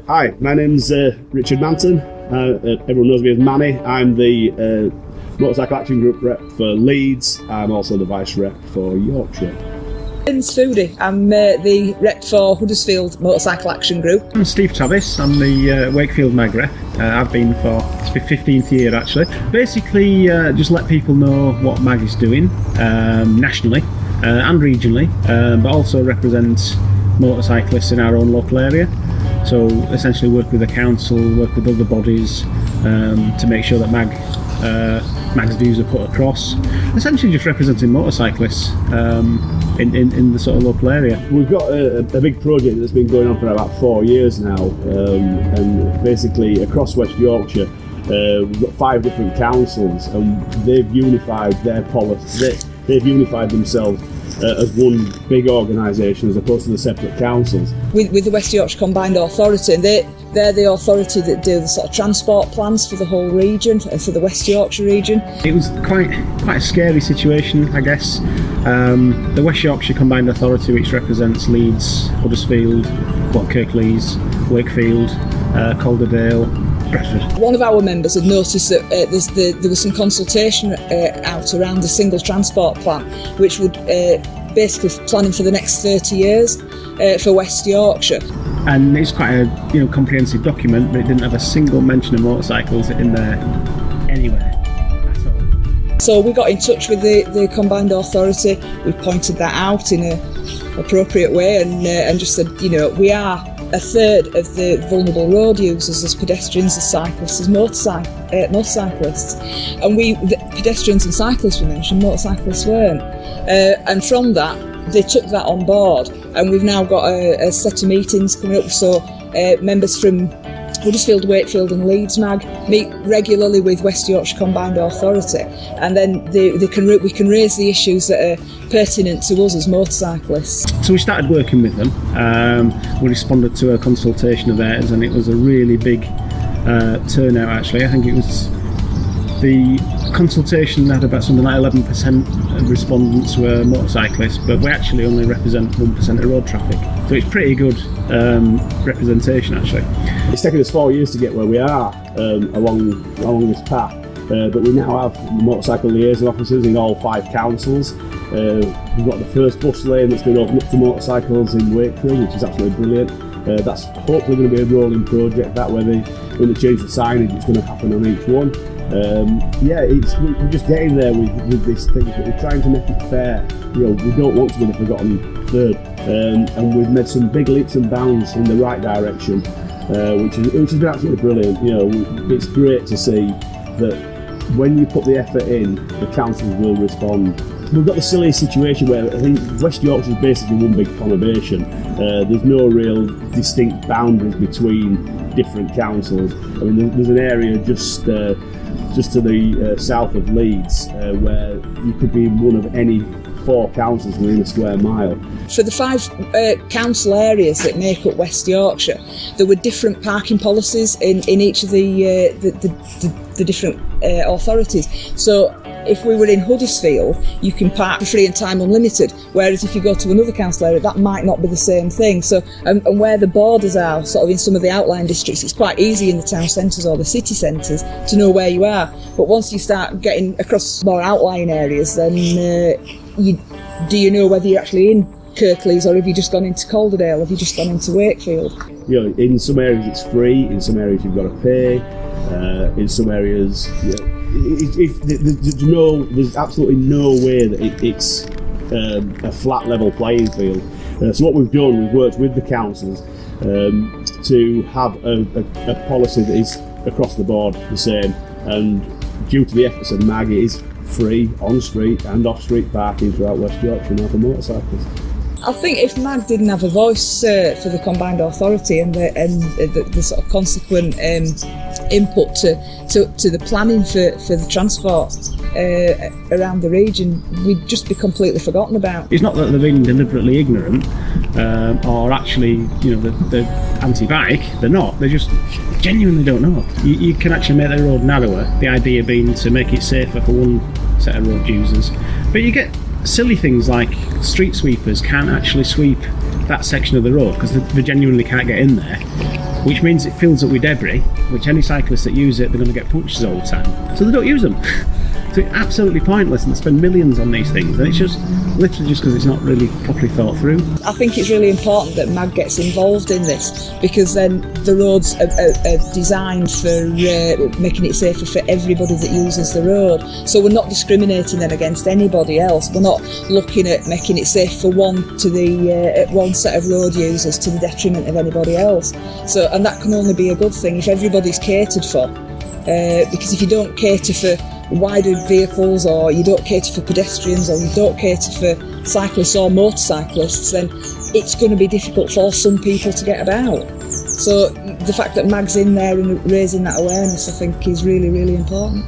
Hi, my name's Richard Manton. Everyone knows me as Manny. I'm the Motorcycle Action Group rep for Leeds. I'm also the vice rep for Yorkshire. I'm Foodie. I'm the rep for Huddersfield Motorcycle Action Group. I'm Steve Travis. I'm the Wakefield Mag rep. I've been for, it's my 15th year actually. Basically, just let people know what Mag is doing nationally and regionally, but also represent motorcyclists in our own local area. So essentially work with the council, work with other bodies to make sure that Mag's views are put across. Essentially just representing motorcyclists in the sort of local area. We've got a big project that's been going on for about 4 years now, and basically across West Yorkshire we've got 5 different councils, and they've unified their policy. They've unified themselves as one big organisation as opposed to the separate councils. With the West Yorkshire Combined Authority, and they're the authority that do the sort of transport plans for the whole region, for the West Yorkshire region. It was quite a scary situation, I guess. The West Yorkshire Combined Authority, which represents Leeds, Huddersfield, Kirklees, Wakefield, Calderdale, Bradford. One of our members had noticed that there was some consultation out around the single transport plan, which would basically planning for the next 30 years for West Yorkshire. And it's quite a comprehensive document, but it didn't have a single mention of motorcycles in there anywhere at all. So we got in touch with the Combined Authority. We pointed that out in an appropriate way, and just said, we are a third of the vulnerable road users as pedestrians, as cyclists, as motorcyclists. And the pedestrians and cyclists were mentioned, motorcyclists weren't. And from that, they took that on board, and we've now got a set of meetings coming up. So members from Huddersfield, Wakefield and Leeds Mag meet regularly with West Yorkshire Combined Authority, and then we can raise the issues that are pertinent to us as motorcyclists. So we started working with them. We responded to a consultation of theirs, and it was a really big turnout actually. I think it was the consultation had about something like 11% of respondents were motorcyclists, but we actually only represent 1% of road traffic. So it's pretty good representation actually. It's taken us 4 years to get where we are along this path, but we now have motorcycle liaison officers in all 5 councils. We've got the first bus lane that's been opened up to motorcycles in Wakefield, which is absolutely brilliant. That's hopefully going to be a rolling project. That way, when they change the signage, it's going to happen on each one. We're just getting there with this thing, but we're trying to make it fair. We don't want to be the forgotten third, and we've made some big leaps and bounds in the right direction, which has been absolutely brilliant. It's great to see that when you put the effort in, the councils will respond. We've got the silly situation where I think West Yorkshire is basically one big conurbation. There's no real distinct boundaries between different councils. I mean, there's an area just to the south of Leeds where you could be in one of any 4 councils within a square mile. For the 5 council areas that make up West Yorkshire, there were different parking policies in each of the different authorities. So if we were in Huddersfield, you can park for free and time unlimited, whereas if you go to another council area, that might not be the same thing. So, and where the borders are, sort of in some of the outlying districts, it's quite easy in the town centres or the city centres to know where you are. But once you start getting across more outlying areas, then do you know whether you're actually in Kirklees, or have you just gone into Calderdale, have you just gone into Wakefield? In some areas it's free, in some areas you've got to pay, in some areas, there's absolutely no way that it's a flat level playing field. So what we've done, we've worked with the councils to have a policy that is across the board the same, and due to the efforts of Mag, it is free on-street and off-street parking throughout West Yorkshire now for motorcyclists. I think if Mag didn't have a voice for the Combined Authority and the sort of consequent input to the planning for the transport around the region, we'd just be completely forgotten about. It's not that they're being deliberately ignorant or actually, they're anti-bike. They're not. They just genuinely don't know. You can actually make the road narrower. The idea being to make it safer for one set of road users, but you get silly things like street sweepers can't actually sweep that section of the road because they genuinely can't get in there, which means it fills up with debris, which any cyclists that use it, they're going to get punctures all the time. So they don't use them. So it's absolutely pointless, and they spend millions on these things, and it's just literally just because it's not really properly thought through. I think it's really important that MAG gets involved in this, because then the roads are designed for making it safer for everybody that uses the road. So we're not discriminating then against anybody else. We're not looking at making it safe for one set of road users to the detriment of anybody else. So, and that can only be a good thing if everybody's catered for. Because if you don't cater for wider vehicles, or you don't cater for pedestrians, or you don't cater for cyclists or motorcyclists, then it's going to be difficult for some people to get about. So the fact that MAG's in there and raising that awareness, I think, is really, really important.